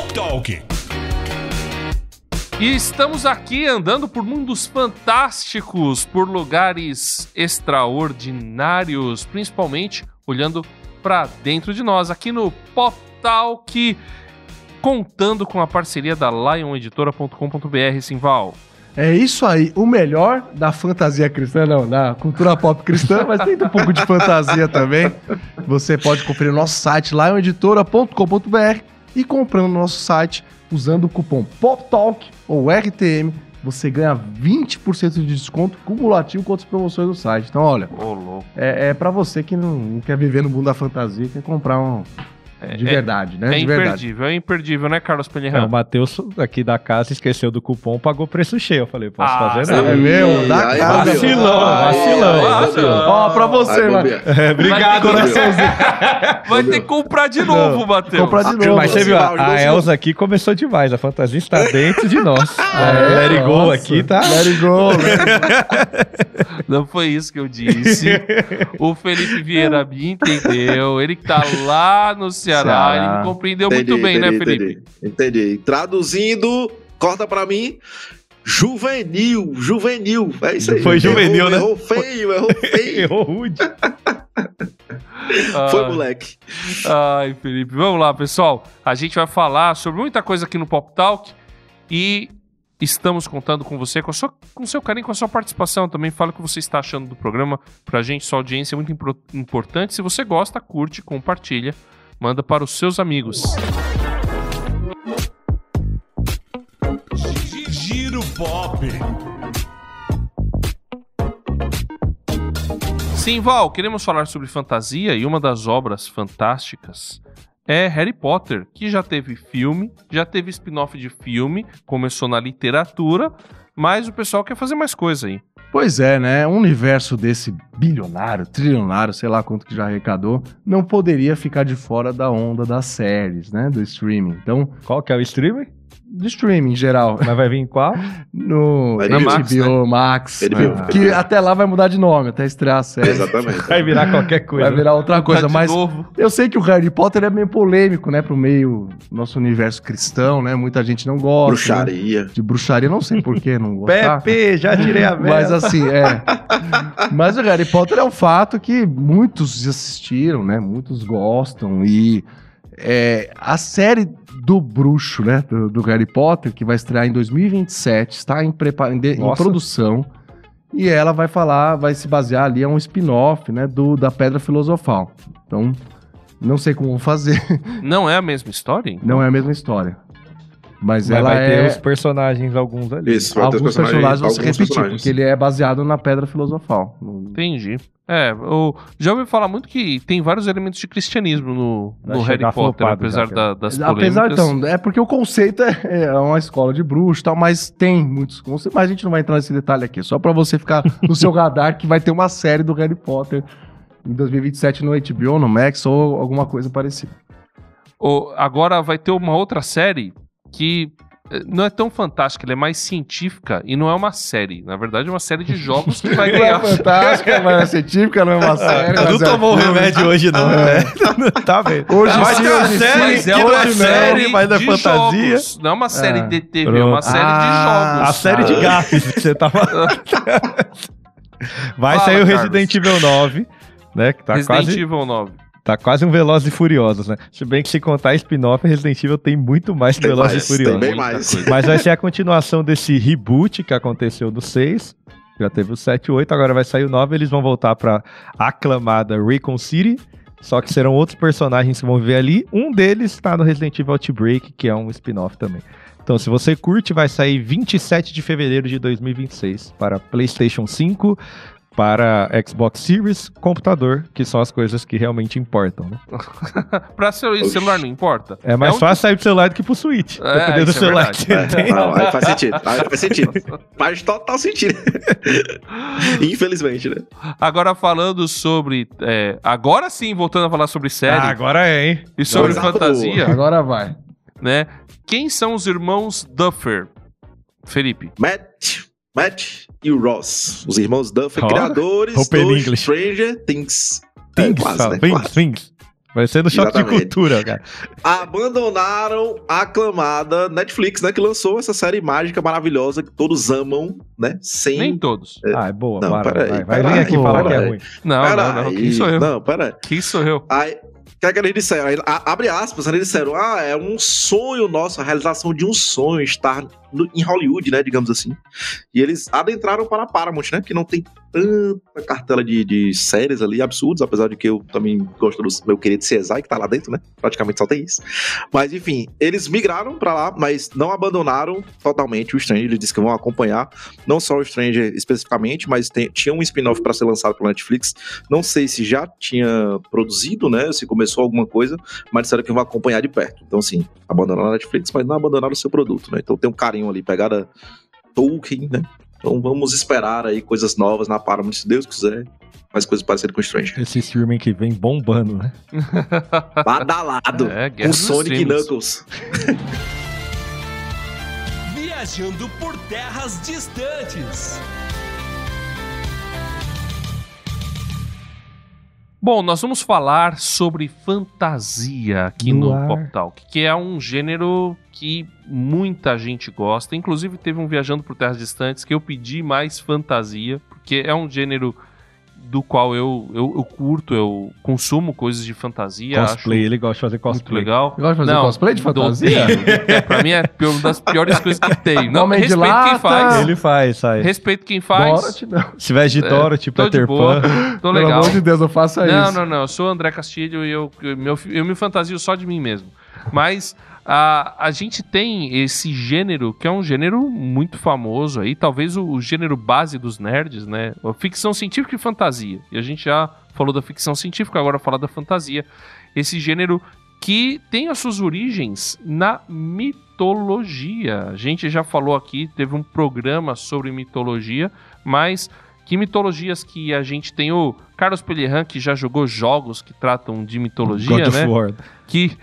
Pop Talk. E estamos aqui andando por mundos fantásticos, por lugares extraordinários, principalmente olhando para dentro de nós, aqui no Pop Talk, contando com a parceria da lioneditora.com.br, Simval. É isso aí, o melhor da fantasia cristã, não, da cultura pop cristã, mas tem um pouco de fantasia também. Você pode conferir o nosso site, lioneditora.com.br, e comprando no nosso site, usando o cupom POPTALK ou RTM, você ganha 20% de desconto cumulativo com outras promoções do site. Então, olha, é pra você que não quer viver no mundo da fantasia, quer comprar um... De verdade, né? É imperdível, né, Carlos Penirão? O Matheus aqui da casa esqueceu do cupom, pagou preço cheio. Eu falei, posso fazer nada. É meu, da casa. Vacilão. Ó, pra você, mano. Obrigado, coraçãozinho. Vai ter que comprar de novo, Matheus. Comprar de novo. Mas você viu, a Elza aqui começou demais. A fantasia está dentro de nós. Let it go aqui, tá? Let it go. Não foi isso que eu disse. O Felipe Vieira me entendeu. Ele que tá lá no Ceará. Ele me compreendeu muito bem, né, Felipe? Entendi. Traduzindo, corta pra mim. Juvenil. É isso aí. Foi juvenil, né? Errou feio. Errou rude. Foi, moleque. Ai, Felipe. Vamos lá, pessoal. A gente vai falar sobre muita coisa aqui no Pop Talk e estamos contando com você, com o seu carinho, com a sua participação também. Fala o que você está achando do programa. Pra gente, sua audiência é muito importante. Se você gosta, curte, compartilha. Manda para os seus amigos. Giro Pop. Sim, Val, queremos falar sobre fantasia e uma das obras fantásticas é Harry Potter, que já teve filme, já teve spin-off de filme, começou na literatura, mas o pessoal quer fazer mais coisa aí. Pois é, né? Um universo desse bilionário, trilionário, sei lá quanto que já arrecadou, não poderia ficar de fora da onda das séries, né? Do streaming. Então, Qual que é o streamer? do streaming em geral. Mas vai vir em qual? No Vai HBO vir Max, HBO. que até lá vai mudar de nome, até estrear a série. Exatamente. Vai virar qualquer coisa. Vai virar outra coisa, de mas novo. eu sei que o Harry Potter é meio polêmico, né? Pro meio nosso universo cristão, né? Muita gente não gosta. Bruxaria. Né? De bruxaria, não sei por que não gostar. Pepe, já tirei a vela. Mas assim, Mas o Harry Potter é um fato que muitos assistiram, né? Muitos gostam. E a série do bruxo, né? Do Harry Potter, que vai estrear em 2027, está em produção. E ela vai se basear ali, é um spin-off, né? Da Pedra Filosofal. Então, não sei como vão fazer. Não é a mesma história? Então? Não é a mesma história. Mas ela vai ter os personagens, alguns ali. Isso, vai ter os alguns personagens vão se alguns repetir, personagens. porque ele é baseado na Pedra Filosofal. Entendi. Já ouvi falar muito que tem vários elementos de cristianismo no Harry chegar Potter, flopado apesar já, das polêmicas. Então, é porque o conceito é uma escola de bruxo e tal, mas tem muitos conceitos, mas a gente não vai entrar nesse detalhe aqui, só pra você ficar no seu radar que vai ter uma série do Harry Potter em 2027 no HBO, no Max ou alguma coisa parecida. Agora vai ter uma outra série que não é tão fantástica, ela é mais científica e não é uma série. Na verdade, é uma série de jogos que vai Não é ganhar. fantástica, mas é científica, não é uma série. Não mas tomou o filme. remédio hoje, não, né? Tá vendo? Hoje Vai sim, ter uma hoje série Mas que é não uma é série mas é de fantasia. jogos. Não é uma série de TV, é Pronto. uma série de jogos. A série de gafes que você tava... Vai Fala, sair o Carlos. Resident Evil 9, né? Que tá Resident quase... Evil 9. Tá quase um Velozes e Furiosos, né? Se bem que se contar spin-off, Resident Evil tem muito mais que Tem Velozes mais, e Furiosos. tem bem mais. Mas vai ser a continuação desse reboot que aconteceu no 6. Já teve o 7 e 8, agora vai sair o 9. Eles vão voltar pra aclamada Raccoon City. Só que serão outros personagens que vão viver ali. Um deles tá no Resident Evil Outbreak, que é um spin-off também. Então, se você curte, vai sair 27 de fevereiro de 2026 para PlayStation 5, para Xbox Series, computador, que são as coisas que realmente importam, né? Pra celular não importa. É mais um fácil sair pro celular do que pro Switch. Dependendo do isso é celular verdade. que você tem. Não, aí faz sentido. Faz total sentido. Infelizmente, né? Agora falando sobre... agora sim, voltando a falar sobre série Agora é, hein? e sobre Agora fantasia, Agora vai. né? Quem são os irmãos Duffer? Felipe. Matt e o Ross, os irmãos Duffer, Oh, criadores Open do English. Stranger Things. Things, Quase, fala. né? Things, Quase. Things. Vai ser no choque de Exatamente. cultura, cara. Abandonaram a aclamada Netflix, né? Que lançou essa série mágica maravilhosa que todos amam, né? Sem... Nem todos. Ah, é boa, Não, para. peraí, Vai vir peraí, aqui falar que é peraí. ruim. Não. Quem sou eu? Não, peraí. Quem sou eu? Aí, o que é que eles disseram? Aí, abre aspas, né? Eles disseram, é um sonho nosso, a realização de um sonho, estar em Hollywood, né, digamos assim. E eles adentraram para a Paramount, né, que não tem tanta cartela de séries ali absurdas, apesar de que eu também gosto do meu querido CSI, que tá lá dentro, né, praticamente só tem isso. Mas, enfim, eles migraram para lá, mas não abandonaram totalmente o Stranger. Eles disseram que vão acompanhar, não só o Stranger especificamente, mas tinha um spin-off para ser lançado pela Netflix. Não sei se já tinha produzido, né, se começou alguma coisa, mas disseram que vão acompanhar de perto. Então, assim, abandonaram a Netflix, mas não abandonaram o seu produto, né. Então tem um carinho ali, pegada Tolkien, né. Então vamos esperar aí coisas novas na Paramount, se Deus quiser, mais coisas parecidas com o Stranger. Esse streaming que vem bombando, né? Badalado, Guerra com dos Sonic e streams. Knuckles. Viajando por terras distantes. Bom, nós vamos falar sobre fantasia aqui no Noir. Pop Talk, que é um gênero que muita gente gosta. Inclusive, teve um Viajando por Terras Distantes que eu pedi mais fantasia, porque é um gênero do qual eu curto, eu consumo coisas de fantasia. Cosplay, acho ele gosta de fazer muito cosplay. legal. Você gosta de fazer Não, cosplay de fantasia? odeio. Pra mim é uma das piores coisas que tem. Não, Homem de respeito quem lata. faz. Ele faz, sai. Respeito quem faz. Dorothy, não. Se veste de Dorothy, Tô de Peter boa. Pan. Tô Pelo legal. amor de Deus, não faça isso. Não. Eu sou André Castilho e eu me fantasio só de mim mesmo. Mas a gente tem esse gênero, que é um gênero muito famoso aí, talvez o gênero base dos nerds, né? A ficção científica e fantasia. E a gente já falou da ficção científica, agora falar da fantasia. Esse gênero que tem as suas origens na mitologia. A gente já falou aqui, teve um programa sobre mitologia, mas que mitologias que a gente tem? O Carlos Pellerran, que já jogou jogos que tratam de mitologia, God of né? War. Que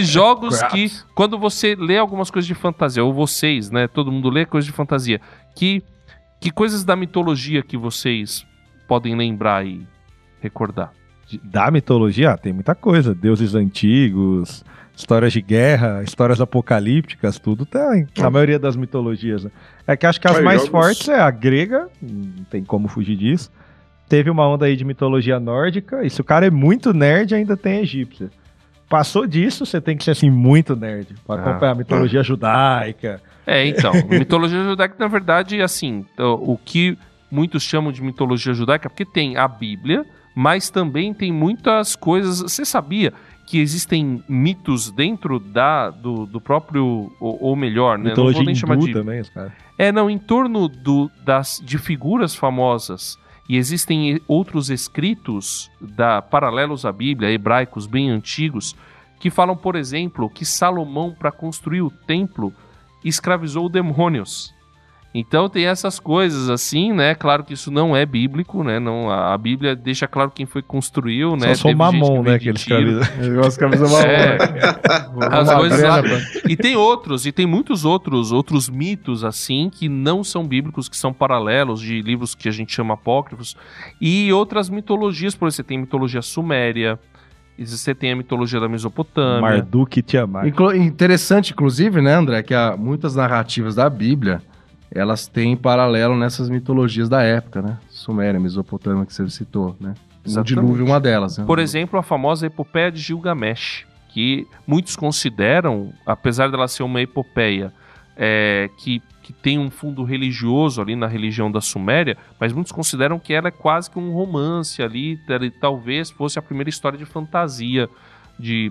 jogos que, quando você lê algumas coisas de fantasia, ou vocês, né? Todo mundo lê coisas de fantasia. Que coisas da mitologia que vocês podem lembrar e recordar? Da mitologia, tem muita coisa. Deuses antigos, histórias de guerra, histórias apocalípticas, tudo tem. Na maioria das mitologias, né? É que acho que as Mas mais jogos- fortes é a grega, não tem como fugir disso. Teve uma onda aí de mitologia nórdica, e se o cara é muito nerd, ainda tem a egípcia. Passou disso, você tem que ser, assim, muito nerd, pra acompanhar a mitologia judaica. Então, mitologia judaica, na verdade, assim, o que muitos chamam de mitologia judaica, porque tem a Bíblia, mas também tem muitas coisas. Você sabia que existem mitos dentro do próprio, ou melhor, né? Mitologia não vou nem chamar hindu de... também, os caras. Em torno de figuras famosas. E existem outros escritos paralelos à Bíblia, hebraicos bem antigos, que falam, por exemplo, que Salomão, para construir o templo, escravizou demônios. Então tem essas coisas assim, né? Claro que isso não é bíblico, né? Não, a Bíblia deixa claro quem foi que construiu, né? Só Teve gente Mamon, veio né, de que ele tiro. escravizou. Eu gosto de camisa marrom. As Uma coisas lá. grana, E tem outros, e tem muitos outros mitos assim que não são bíblicos, que são paralelos de livros que a gente chama apócrifos, e outras mitologias, por exemplo, você tem a mitologia suméria, e você tem a mitologia da Mesopotâmia. Marduk e Tiamat. Interessante, inclusive, né, André, que muitas narrativas da Bíblia, elas têm paralelo nessas mitologias da época, né? Suméria, Mesopotâmia, que você citou, né? O Exatamente. dilúvio é uma delas. Né? Por exemplo, a famosa epopeia de Gilgamesh, que muitos consideram, apesar dela ser uma epopeia que tem um fundo religioso ali na religião da Suméria, mas muitos consideram que ela é quase que um romance ali, talvez fosse a primeira história de fantasia,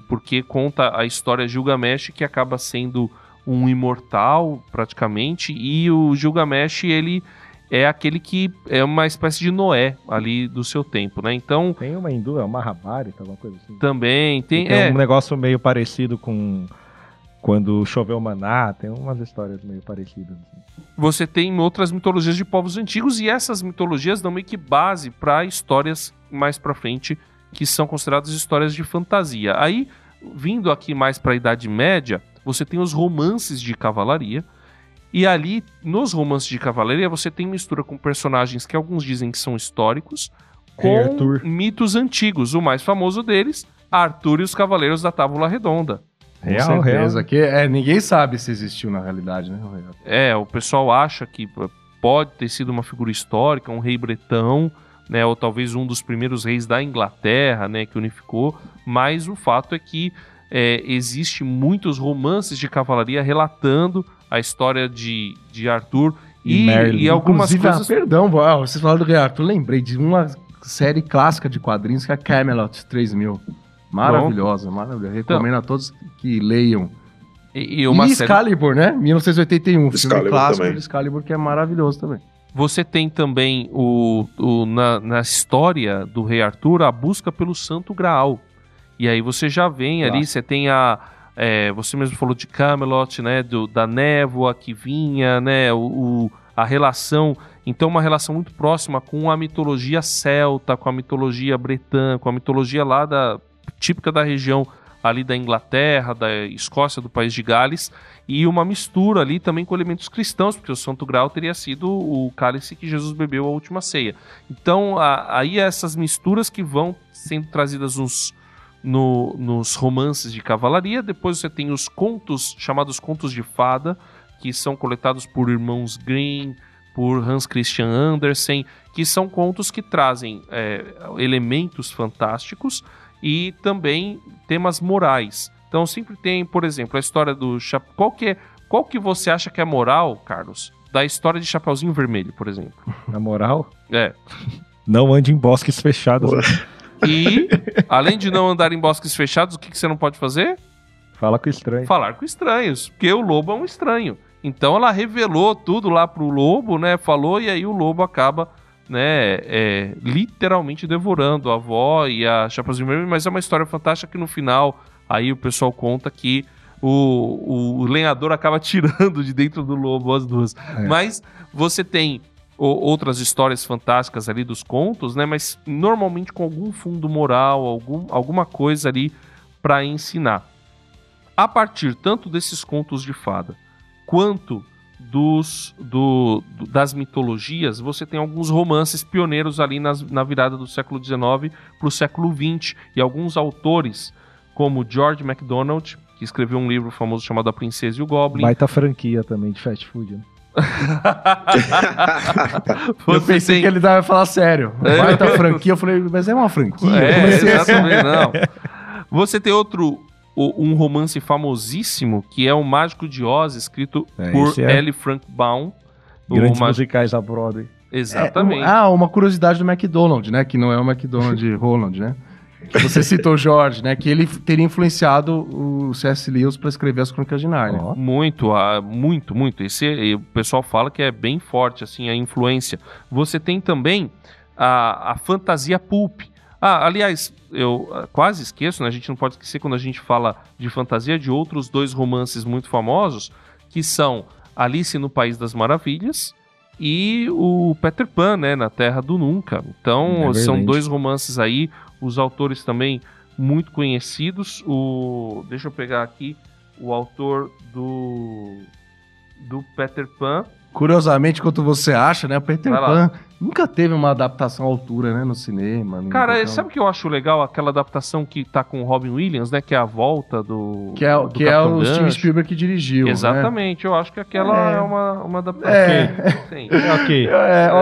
porque conta a história de Gilgamesh, que acaba sendo um imortal, praticamente, e o Gilgamesh, ele é aquele que é uma espécie de Noé ali do seu tempo, né? Então, Tem uma hindu, é uma Mahabharata, alguma coisa assim. também tem... Tem um negócio meio parecido com quando choveu maná, tem umas histórias meio parecidas. Assim. Você tem outras mitologias de povos antigos, e essas mitologias dão meio que base para histórias mais pra frente, que são consideradas histórias de fantasia. Aí, vindo aqui mais para a Idade Média, você tem os romances de cavalaria, e ali, nos romances de cavalaria, você tem mistura com personagens que alguns dizem que são históricos, com Arthur. mitos antigos. O mais famoso deles, Arthur e os Cavaleiros da Távola Redonda. Com certeza. Que, ninguém sabe se existiu na realidade, né? O pessoal acha que pode ter sido uma figura histórica, um rei bretão, né, ou talvez um dos primeiros reis da Inglaterra, né, que unificou, mas o fato é que existe muitos romances de cavalaria relatando a história de Arthur e algumas coisas... Perdão, vocês falaram do rei Arthur, lembrei de uma série clássica de quadrinhos que é Camelot 3000. Maravilhosa. Recomendo a todos que leiam. E uma série... Excalibur, né? 1981, filme Excalibur clássico também. de Excalibur, que é maravilhoso também. Você tem também na história do rei Arthur a busca pelo Santo Graal. E aí você já vem ali, você tem você mesmo falou de Camelot, né? Da névoa que vinha, né? A relação, então uma relação muito próxima com a mitologia celta, com a mitologia bretã, com a mitologia lá típica da região ali da Inglaterra, da Escócia, do país de Gales, e uma mistura ali também com elementos cristãos, porque o Santo Graal teria sido o cálice que Jesus bebeu à última ceia. Então, aí essas misturas que vão sendo trazidas nos romances de cavalaria. Depois você tem os contos, chamados contos de fada, que são coletados por irmãos Grimm, por Hans Christian Andersen, que são contos que trazem elementos fantásticos e também temas morais. Então sempre tem, por exemplo, a história do... Qual que você acha que é moral, Carlos, da história de Chapeuzinho Vermelho, por exemplo? Na moral, É. não ande em bosques fechados. E, além de não andar em bosques fechados, o que você não pode fazer? Fala com estranho. Falar com estranhos, porque o lobo é um estranho. Então ela revelou tudo lá pro lobo, né? Falou, e aí o lobo acaba, né, literalmente devorando a avó e a Chapeuzinho Vermelho. Mas é uma história fantástica que no final, aí o pessoal conta que o lenhador acaba tirando de dentro do lobo as duas. Mas você tem outras histórias fantásticas ali dos contos, né? Mas normalmente com algum fundo moral, alguma coisa ali para ensinar. A partir tanto desses contos de fada quanto das mitologias, você tem alguns romances pioneiros ali na virada do século XIX para o século XX, e alguns autores, como George MacDonald, que escreveu um livro famoso chamado A Princesa e o Goblin. Baita franquia também de fast food, né? Eu pensei que ele ia falar sério. Baita franquia, eu falei, mas é uma franquia? Exatamente, não. Você tem um romance famosíssimo, que é O Mágico de Oz, escrito por L. Frank Baum. Grandes musicais da Broadway. Exatamente. Uma curiosidade do McDonald, né? Que não é o McDonald Roland, né? Que você citou o George, né? Que ele teria influenciado o C.S. Lewis para escrever as Crônicas de Nárnia. Muito. O pessoal fala que é bem forte, assim, a influência. Você tem também a fantasia pulp. Aliás, eu quase esqueço, né? A gente não pode esquecer, quando a gente fala de fantasia, de outros dois romances muito famosos, que são Alice no País das Maravilhas e o Peter Pan, né? Na Terra do Nunca. Então, são dois romances aí, os autores também muito conhecidos. Deixa eu pegar aqui o autor do Peter Pan. Curiosamente, quanto você acha, né? O Peter Pan nunca teve uma adaptação à altura, né? No cinema. Cara, sabe o que eu acho legal? Aquela adaptação que tá com o Robin Williams, né? Que é a volta do Que é o Steven Spielberg que dirigiu. Exatamente. Né? Eu acho que aquela é uma adaptação. Sim.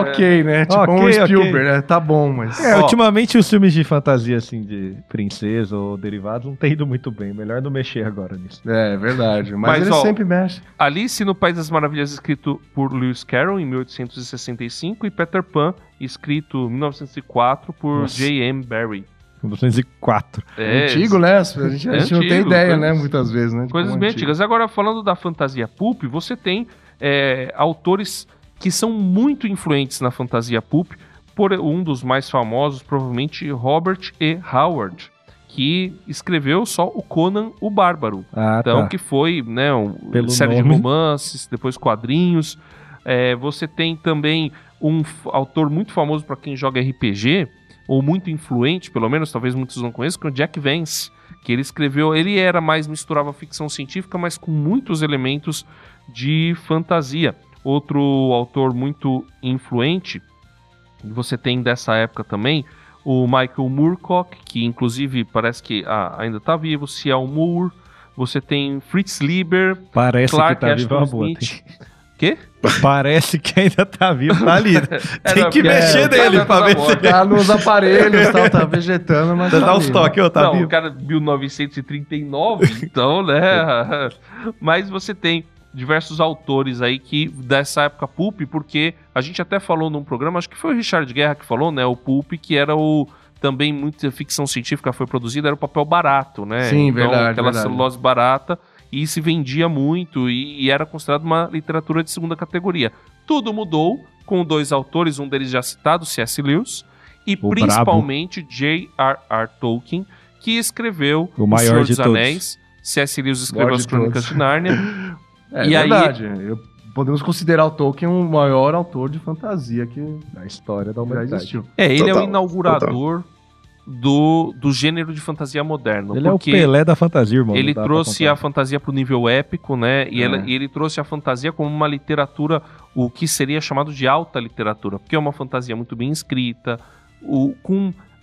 Ok, né? Tipo um Spielberg, né? Tá bom, mas... Ultimamente os filmes de fantasia, assim, de princesa ou derivados, não tem ido muito bem. Melhor não mexer agora nisso. É verdade. Mas ele sempre mexe. Alice no País das Maravilhas, escrito por Lewis Carroll em 1865, e Peter Pan, escrito em 1904 por J.M. Barrie. 1904. Antigo, né? A gente não tem ideia, né? Muitas vezes, né? Coisas bem antigas. Agora, falando da fantasia pulp, você tem autores que são muito influentes na fantasia pulp. Por um dos mais famosos, provavelmente Robert E. Howard, que escreveu só o Conan o Bárbaro. Que foi, né, uma série de romances, depois quadrinhos. Você tem também um autor muito famoso para quem joga RPG, ou muito influente, pelo menos, talvez muitos não conheçam, que é o Jack Vance, que ele escreveu, misturava ficção científica, mas com muitos elementos de fantasia. Outro autor muito influente, você tem dessa época também, o Michael Moorcock, que inclusive parece que ainda tá vivo, Ciel Moore, você tem Fritz Lieber, Parece Clark que tá vivo, é Ashton uma boa. Smith. Quê? Parece que ainda tá vivo, tá ali. Tem não, que porque mexer nele pra ver se... Tá nos aparelhos, tá vegetando, mas Dá uns vivo. toques, ó, tá Não, vivo. o cara 1939, então, né? Mas você tem diversos autores aí que dessa época pulp, porque a gente até falou num programa, acho que foi o Richard Guerra que falou, né? O pulp, que era também muita ficção científica foi produzida, era o papel barato, né? Sim, então, verdade, aquela verdade. celulose barata e se vendia muito e era considerado uma literatura de segunda categoria. Tudo mudou com 2 autores, um deles já citado, C.S. Lewis, e O principalmente J.R.R. Tolkien, que escreveu O O maior Senhor de dos todos. Anéis. C.S. Lewis escreveu Maior as de Crônicas todos. de Nárnia. É E aí- verdade. Podemos considerar o Tolkien o maior autor de fantasia que A história da já humanidade. existiu. Ele é o Total, inaugurador do gênero de fantasia moderno. Ele é o porque Pelé da fantasia, irmão. ele não dá pra trouxe comparar. a fantasia pro nível épico, né? E É. ele trouxe a fantasia como uma literatura, o que seria chamado de alta literatura, porque é uma fantasia muito bem escrita,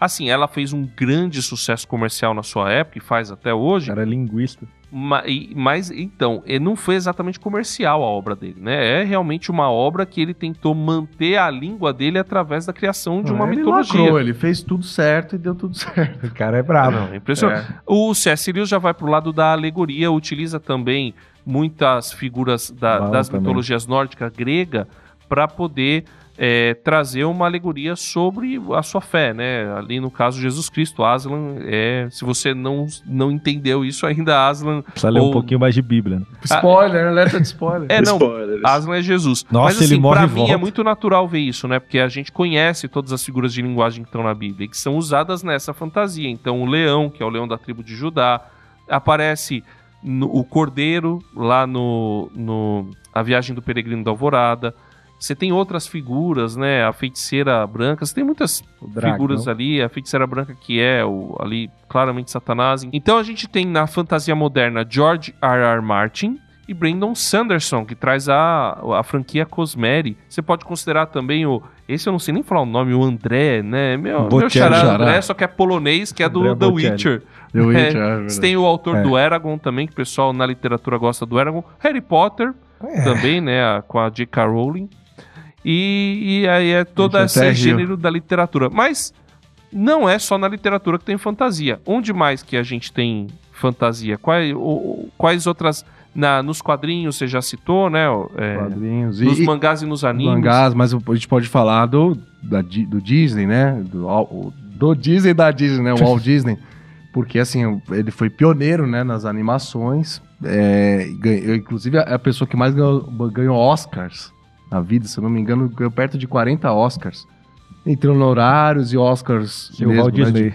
assim, ela fez um grande sucesso comercial na sua época e faz até O hoje. cara é linguista. Mas então, não foi exatamente comercial a obra dele, né? É realmente uma obra que ele tentou manter a língua dele através da criação de uma ele mitologia. lacrou, ele fez tudo certo e deu tudo certo. O cara é brabo. Não, é impressionante. O C.S. Lewis já vai pro lado da alegoria, utiliza também muitas figuras Bom das também. mitologias nórdica, grega, para poder trazer uma alegoria sobre a sua fé, né? Ali no caso Jesus Cristo, Aslan, se você não entendeu isso ainda, Aslan... Precisa ler um ou- pouquinho mais de Bíblia. Né? Spoiler, alerta de spoiler. Não, Spoilers. Aslan é Jesus. Nossa, Mas assim, ele morre pra e mim é volta. muito natural ver isso, né? Porque a gente conhece todas as figuras de linguagem que estão na Bíblia e que são usadas nessa fantasia. Então o leão, que é o leão da tribo de Judá, aparece o cordeiro lá no A Viagem do Peregrino da Alvorada. Você tem outras figuras, né? A feiticeira branca. Você tem muitas dragão. figuras ali. A feiticeira branca que é ali claramente Satanás. Então a gente tem na fantasia moderna George R.R. Martin e Brandon Sanderson, que traz a franquia Cosmere. Você pode considerar também esse eu não sei nem falar o nome, o André, né? Meu Bocelli. xará André, só que é polonês, que é do André The Bocelli. Witcher. The Witcher, Você é verdade. tem o autor É. do Eragon também, que o pessoal na literatura gosta do Eragon. Harry Potter também, né? Com a J.K. Rowling. E aí é todo Gente, até esse riu. gênero da literatura. Mas não é só na literatura que tem fantasia. Onde mais que a gente tem fantasia? Quais outras... nos quadrinhos, você já citou, né? Quadrinhos Nos e mangás e nos animes. mangás, mas a gente pode falar do Disney, né? Do Disney da Disney, né? O Walt Disney. Porque, assim, ele foi pioneiro, né? Nas animações. Inclusive, é a pessoa que mais ganhou Oscars na vida, se eu não me engano, ganhou perto de 40 Oscars. Entre honorários e Oscars Seu mesmo, Walt né, Disney.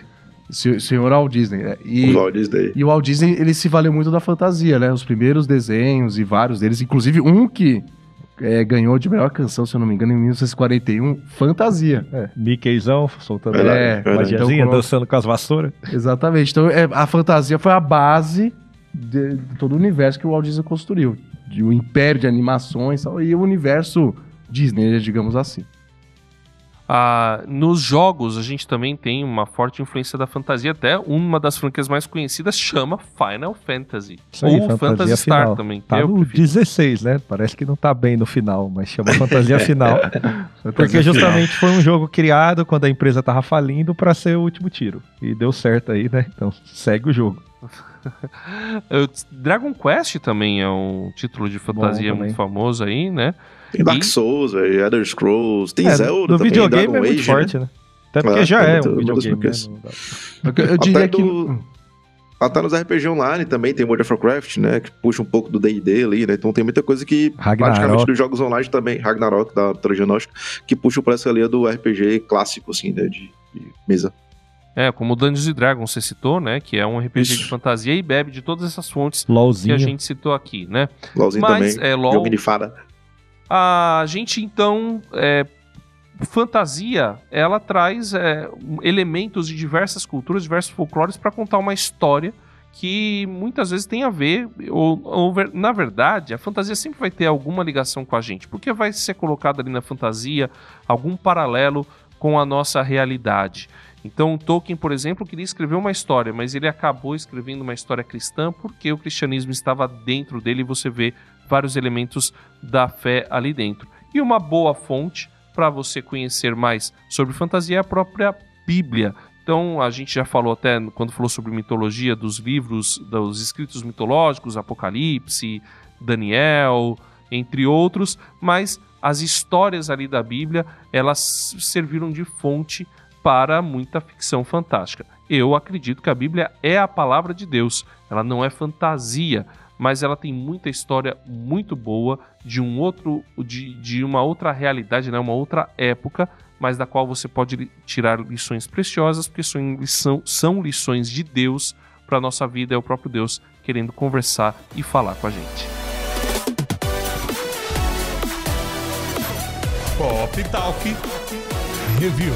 Senhor Walt Disney. O Walt Disney. E o Walt Disney, ele se valeu muito da fantasia, né? Os primeiros desenhos e vários deles, inclusive um que ganhou de melhor canção, se eu não me engano, em 1941, fantasia. Mickeyzão soltando Verdade, magiazinha, Então, dançando com as vassouras. Exatamente. Então, a fantasia foi a base de todo o universo que o Walt Disney construiu. De um império de animações e o universo Disney, digamos assim. Nos jogos, a gente também tem uma forte influência da fantasia. Até uma das franquias mais conhecidas chama Final Fantasy. Isso aí, Ou Phantasy Star final. também. Que Tá eu no prefiro. 16, né? Parece que não tá bem no final, mas chama fantasia final. Porque Fantasia justamente foi um jogo criado quando a empresa tava falindo pra ser o último tiro. E deu certo aí, né? Então segue o jogo. Dragon Quest também é um título de fantasia também. muito famoso aí, né? Tem Dark Souls, velho, Elder Scrolls, tem É, Zelda no também, videogame Dragon é muito Age, forte, né? né? Até porque já é é muito- um uma das videogame, né? franquias. Não dá- Eu diria Até que... Até nos RPG Online também tem World of Warcraft, né? Que puxa um pouco do D&D ali, né? Então tem muita coisa que Ragnarok. praticamente dos jogos online também, Ragnarok da mitologia nórdica, que puxa por essa linha do RPG clássico, assim, né? De mesa. Como o Dungeons & Dragons você citou, né? Que é um RPG de Isso. fantasia e bebe de todas essas fontes que LOLzinho. a gente citou aqui, né? LOLzinho Mas, também, LOL, joguinho de fada. a gente então... fantasia, ela traz elementos de diversas culturas, diversos folclores para contar uma história que muitas vezes tem a ver, na verdade, a fantasia sempre vai ter alguma ligação com a gente, porque vai ser colocado ali na fantasia algum paralelo com a nossa realidade. Então, Tolkien, por exemplo, queria escrever uma história, mas ele acabou escrevendo uma história cristã porque o cristianismo estava dentro dele e você vê vários elementos da fé ali dentro. E uma boa fonte para você conhecer mais sobre fantasia é a própria Bíblia. Então, a gente já falou até, quando falou sobre mitologia, dos livros, dos escritos mitológicos, Apocalipse, Daniel, entre outros, mas as histórias ali da Bíblia, elas serviram de fonte para muita ficção fantástica. Eu acredito que a Bíblia é a palavra de Deus, ela não é fantasia, mas ela tem muita história muito boa de uma outra realidade, né? Uma outra época, mas da qual você pode tirar lições preciosas, porque são lições de Deus para a nossa vida, é o próprio Deus querendo conversar e falar com a gente. Pop Talk Review.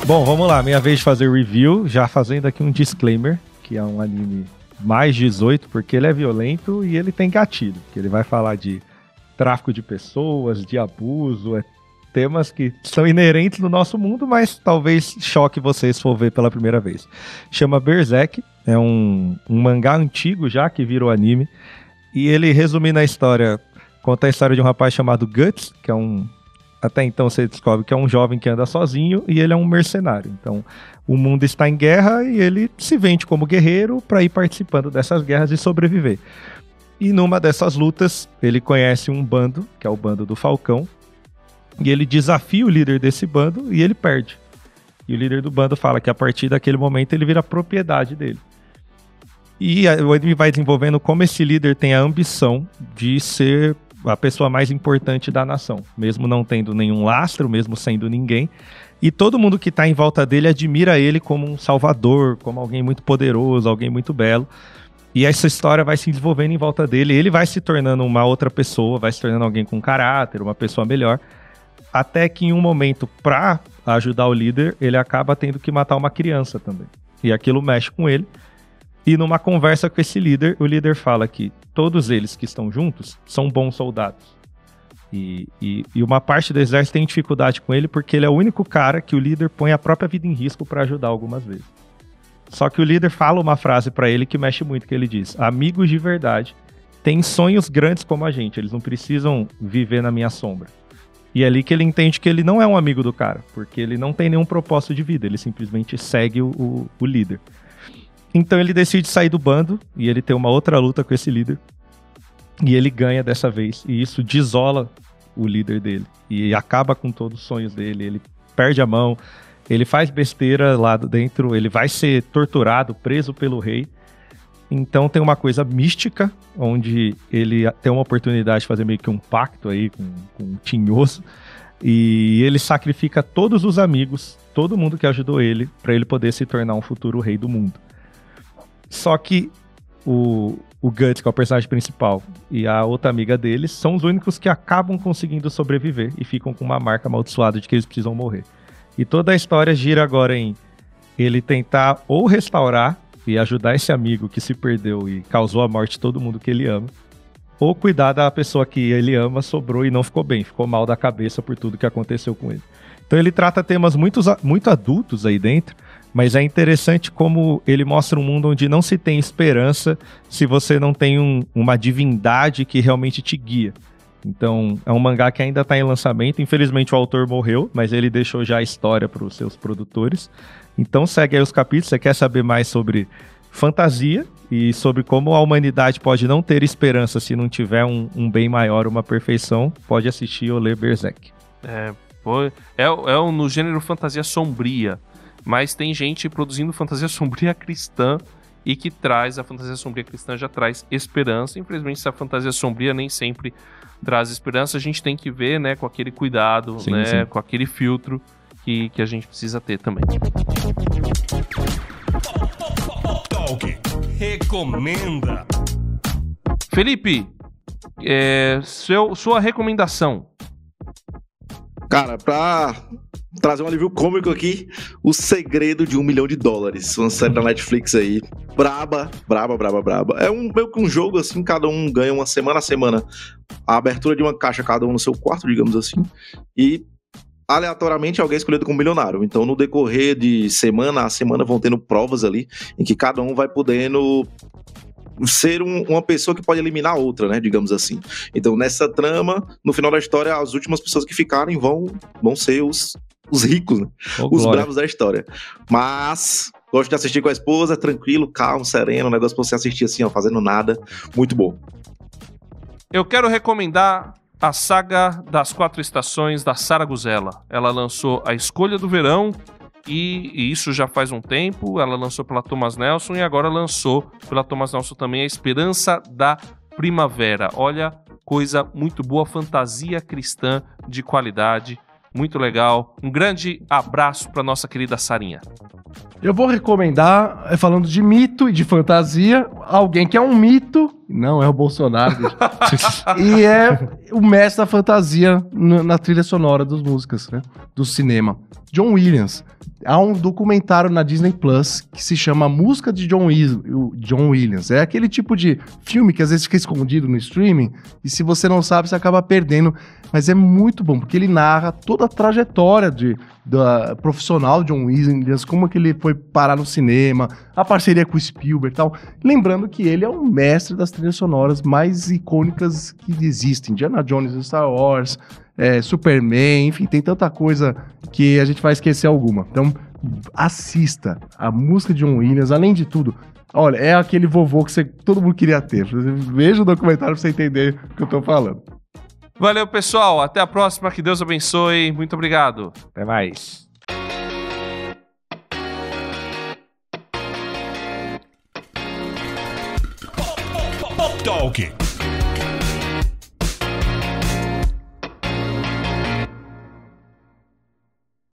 Bom, vamos lá, minha vez de fazer review, já fazendo aqui um disclaimer, que é um anime mais 18, porque ele é violento e ele tem gatilho, que ele vai falar de tráfico de pessoas, de abuso, temas que são inerentes no nosso mundo, mas talvez choque vocês se for ver pela primeira vez. Chama Berserk, é um mangá antigo já, que virou anime, e ele, resumindo a história, conta a história de um rapaz chamado Guts, que é até então você descobre que é um jovem que anda sozinho e ele é um mercenário. Então, o mundo está em guerra e ele se vende como guerreiro para ir participando dessas guerras e sobreviver. E numa dessas lutas, ele conhece um bando, que é o bando do Falcão, e ele desafia o líder desse bando e ele perde. E o líder do bando fala que a partir daquele momento ele vira propriedade dele. E ele vai desenvolvendo como esse líder tem a ambição de ser a pessoa mais importante da nação, mesmo não tendo nenhum lastro, mesmo sendo ninguém, e todo mundo que está em volta dele admira ele como um salvador, como alguém muito poderoso, alguém muito belo, e essa história vai se desenvolvendo em volta dele, ele vai se tornando uma outra pessoa, vai se tornando alguém com caráter, uma pessoa melhor, até que em um momento, para ajudar o líder, ele acaba tendo que matar uma criança também, e aquilo mexe com ele. E numa conversa com esse líder, o líder fala que todos eles que estão juntos são bons soldados. E uma parte do exército tem dificuldade com ele porque ele é o único cara que o líder põe a própria vida em risco para ajudar algumas vezes. Só que o líder fala uma frase para ele que mexe muito, que ele diz: amigos de verdade têm sonhos grandes como a gente, eles não precisam viver na minha sombra. E é ali que ele entende que ele não é um amigo do cara, porque ele não tem nenhum propósito de vida, ele simplesmente segue o líder. Então ele decide sair do bando e ele tem uma outra luta com esse líder. E ele ganha dessa vez. E isso desola o líder dele. E acaba com todos os sonhos dele. Ele perde a mão, ele faz besteira lá dentro, ele vai ser torturado, preso pelo rei. Então tem uma coisa mística, onde ele tem uma oportunidade de fazer meio que um pacto aí com um tinhoso. E ele sacrifica todos os amigos, todo mundo que ajudou ele, para ele poder se tornar um futuro rei do mundo. Só que o Guts, que é o personagem principal, e a outra amiga deles são os únicos que acabam conseguindo sobreviver e ficam com uma marca amaldiçoada de que eles precisam morrer. E toda a história gira agora em ele tentar ou restaurar e ajudar esse amigo que se perdeu e causou a morte de todo mundo que ele ama, ou cuidar da pessoa que ele ama, sobrou e não ficou bem, ficou mal da cabeça por tudo que aconteceu com ele. Então ele trata temas muito adultos aí dentro, mas é interessante como ele mostra um mundo onde não se tem esperança se você não tem uma divindade que realmente te guia. Então, é um mangá que ainda está em lançamento. Infelizmente, o autor morreu, mas ele deixou já a história para os seus produtores. Então, segue aí os capítulos. Você quer saber mais sobre fantasia e sobre como a humanidade pode não ter esperança se não tiver um bem maior, uma perfeição, pode assistir ou ler Berserk. No gênero fantasia sombria. Mas tem gente produzindo fantasia sombria cristã e que traz, a fantasia sombria cristã já traz esperança. Infelizmente, essa fantasia sombria nem sempre traz esperança. A gente tem que ver, né, com aquele cuidado, sim. Com aquele filtro que a gente precisa ter também. Talk recomenda. Felipe, sua recomendação. Cara, pra trazer um alívio cômico aqui, O Segredo de $1 Milhão. Uma série da Netflix aí. Braba. É meio que um jogo assim, cada um ganha uma semana a semana a abertura de uma caixa, cada um no seu quarto, digamos assim. E aleatoriamente alguém é escolhido como milionário. Então, no decorrer de semana a semana, vão tendo provas ali, em que cada um vai podendo ser uma pessoa que pode eliminar a outra, né, digamos assim. Então, nessa trama, no final da história, as últimas pessoas que ficarem vão ser os ricos, né? Os bravos da história. Mas gosto de assistir com a esposa, tranquilo, calmo, sereno, um negócio pra você assistir assim, ó, fazendo nada. Muito bom. Eu quero recomendar a saga das 4 estações da Sara Guzella. Ela lançou A Escolha do Verão, e isso já faz um tempo. Ela lançou pela Thomas Nelson e agora lançou pela Thomas Nelson também A Esperança da Primavera. Olha, coisa muito boa, fantasia cristã de qualidade, muito legal. Um grande abraço para nossa querida Sarinha. Eu vou recomendar, falando de mito e de fantasia, alguém que é um mito, não é o Bolsonaro, e é o mestre da fantasia na trilha sonora das músicas, né, do cinema. John Williams. Há um documentário na Disney Plus que se chama Música de John Williams. É aquele tipo de filme que às vezes fica escondido no streaming e se você não sabe, você acaba perdendo. Mas é muito bom, porque ele narra toda a trajetória da profissional John Williams, como é que ele foi parar no cinema, a parceria com o Spielberg e tal. Lembrando que ele é um mestre das trilhas sonoras mais icônicas que existem. Indiana Jones, Star Wars, Superman, enfim, tem tanta coisa que a gente vai esquecer alguma. Então, assista a música de John Williams, além de tudo. Olha, é aquele vovô que todo mundo queria ter. Veja o documentário pra você entender o que eu tô falando. Valeu, pessoal. Até a próxima. Que Deus abençoe. Muito obrigado. Até mais. Pop Talk.